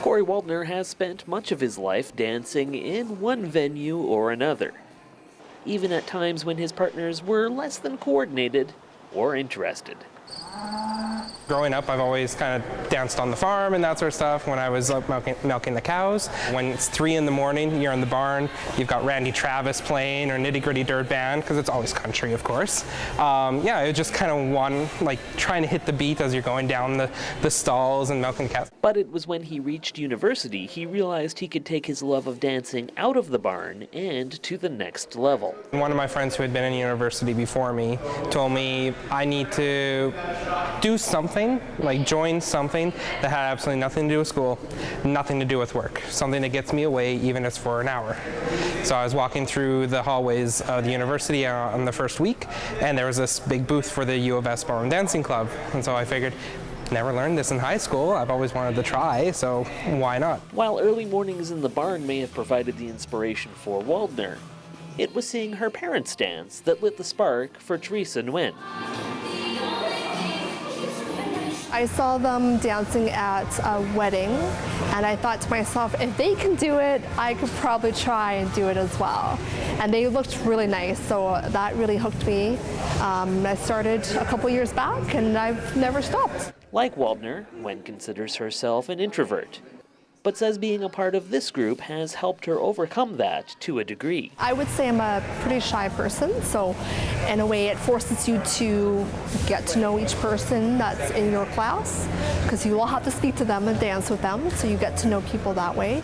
Corey Waldner has spent much of his life dancing in one venue or another, even at times when his partners were less than coordinated or interested. Growing up, I've always kind of danced on the farm and that sort of stuff when I was milking the cows. When it's 3 in the morning, you're in the barn, you've got Randy Travis playing or Nitty Gritty Dirt Band, because it's always country, of course. Yeah, it just kind of like trying to hit the beat as you're going down the stalls and milking the cows. But it was when he reached university he realized he could take his love of dancing out of the barn and to the next level. One of my friends who had been in university before me told me I need to do something, like join something that had absolutely nothing to do with school, nothing to do with work, something that gets me away even if it's for an hour. So I was walking through the hallways of the university on the first week, and there was this big booth for the U of S Ballroom Dancing Club, and so I figured, never learned this in high school, I've always wanted to try, so why not? While early mornings in the barn may have provided the inspiration for Waldner, it was seeing her parents dance that lit the spark for Teresa Nguyen. I saw them dancing at a wedding, and I thought to myself, if they can do it, I could probably try and do it as well. And they looked really nice, so that really hooked me. I started a couple years back, and I've never stopped. Like Waldner, Nguyen considers herself an introvert, but says being a part of this group has helped her overcome that to a degree. I would say I'm a pretty shy person, so in a way it forces you to get to know each person that's in your class, because you will have to speak to them and dance with them, so you get to know people that way.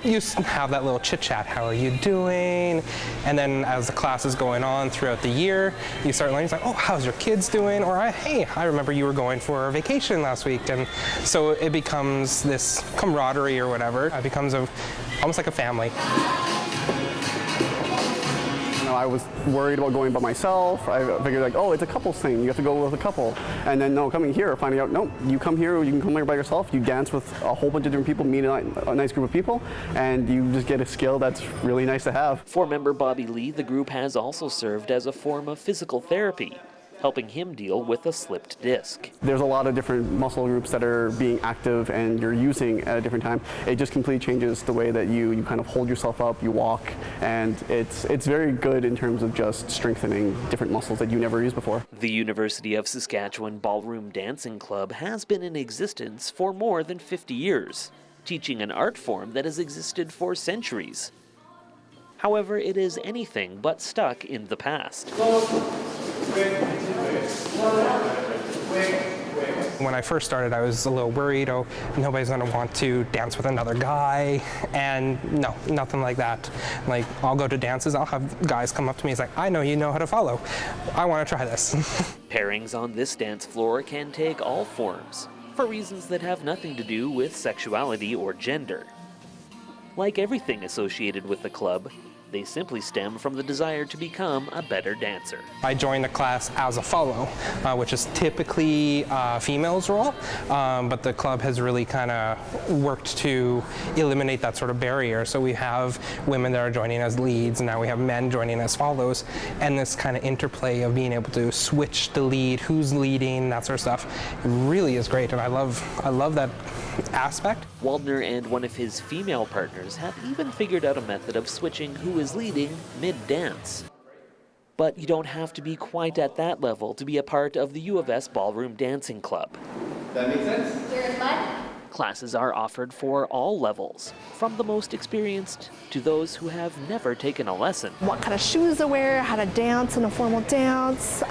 You have that little chit chat, how are you doing? And then as the class is going on throughout the year, you start learning, like, oh, how's your kids doing? Or, hey, I remember you were going for a vacation last week. And so it becomes this camaraderie or whatever. It becomes almost like a family. I was worried about going by myself. I figured like, oh, it's a couples thing. You have to go with a couple. And then no, coming here, finding out, no, you come here, you can come here by yourself. You dance with a whole bunch of different people, meet a nice group of people, and you just get a skill that's really nice to have. For member Bobby Lee, the group has also served as a form of physical therapy, helping him deal with a slipped disc. There's a lot of different muscle groups that are being active and you're using at a different time. It just completely changes the way that you kind of hold yourself up, you walk, and it's very good in terms of just strengthening different muscles that you never used before. The University of Saskatchewan Ballroom Dancing Club has been in existence for more than 50 years, teaching an art form that has existed for centuries. However, it is anything but stuck in the past. When I first started, I was a little worried, oh, nobody's gonna want to dance with another guy, and no, nothing like that. Like, I'll go to dances, I'll have guys come up to me, it's like, I know you know how to follow. I wanna try this. Pairings on this dance floor can take all forms, for reasons that have nothing to do with sexuality or gender. Like everything associated with the club, they simply stem from the desire to become a better dancer. I joined the class as a follow, which is typically a female's role, but the club has really kind of worked to eliminate that sort of barrier. So we have women that are joining as leads, and now we have men joining as follows, and this kind of interplay of being able to switch the lead, who's leading, that sort of stuff, really is great, and I love that aspect. Waldner and one of his female partners have even figured out a method of switching who is leading mid-dance. But you don't have to be quite at that level to be a part of the U of S Ballroom Dancing Club. That makes sense? Here's mine. Classes are offered for all levels, from the most experienced to those who have never taken a lesson. What kind of shoes to wear, how to dance in a formal dance.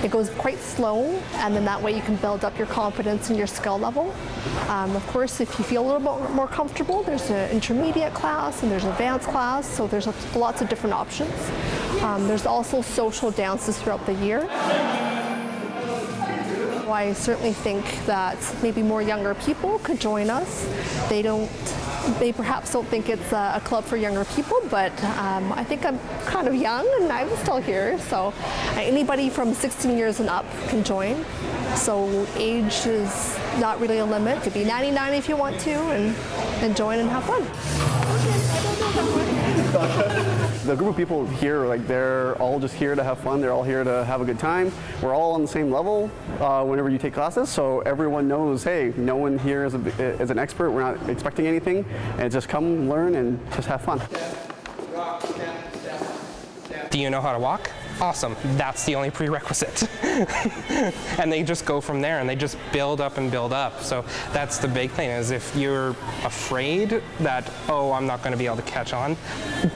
It goes quite slow, and then that way you can build up your confidence and your skill level. Of course, if you feel a little bit more comfortable, there's an intermediate class and there's an advanced class, so there's lots of different options. There's also social dances throughout the year. I certainly think that maybe more younger people could join us. They perhaps don't think it's a club for younger people, but I think I'm kind of young and I'm still here. So anybody from 16 years and up can join. So age is not really a limit. It could be 99 if you want to, and join and have fun. The group of people here, like they're all just here to have fun. They're all here to have a good time. We're all on the same level whenever you take classes, so everyone knows, hey, no one here is an expert. We're not expecting anything, and just come learn and just have fun. Do you know how to walk? Awesome. That's the only prerequisite. And they just go from there, and they just build up and build up. So that's the big thing, is if you're afraid that, oh, I'm not going to be able to catch on,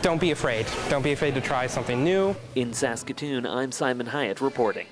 don't be afraid. Don't be afraid to try something new. In Saskatoon, I'm Simon Hiatt reporting.